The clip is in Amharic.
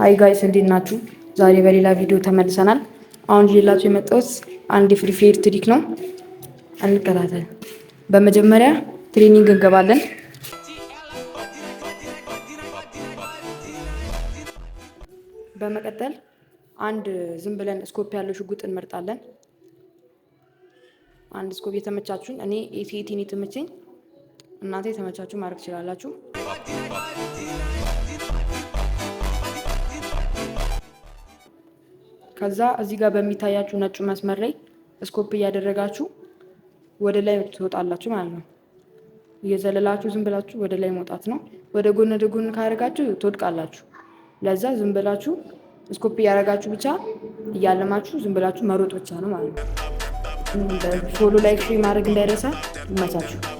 ሃይ ጋይስ እንዴት ናችሁ? ዛሬ በሌላ ቪዲዮ ተመልሰናል። አሁን ይዤላችሁ የመጣሁት አንድ የፍሪ ፋየር ትሪክ ነው። እንከታተል። በመጀመሪያ ትሬኒንግ እንገባለን። በመቀጠል አንድ ዝም ብለን ስኮፕ ያለው ሽጉጥ እንመርጣለን። አንድ ስኮፕ የተመቻችሁን፣ እኔ ኤቲ የተመቸኝ፣ እናንተ የተመቻችሁ ማድረግ ትችላላችሁ። ከዛ እዚህ ጋር በሚታያችሁ ነጩ መስመር ላይ ስኮፕ እያደረጋችሁ ወደ ላይ ትወጣላችሁ ማለት ነው። እየዘለላችሁ ዝም ብላችሁ ወደ ላይ መውጣት ነው። ወደ ጎን ካደረጋችሁ ትወድቃላችሁ። ለዛ ዝም ብላችሁ ስኮፕ እያደረጋችሁ ብቻ እያለማችሁ ዝም ብላችሁ መሮጥ ብቻ ነው ማለት ነው። ፎሎ ላይክ ማድረግ እንዳይረሳ። ይመቻችሁ።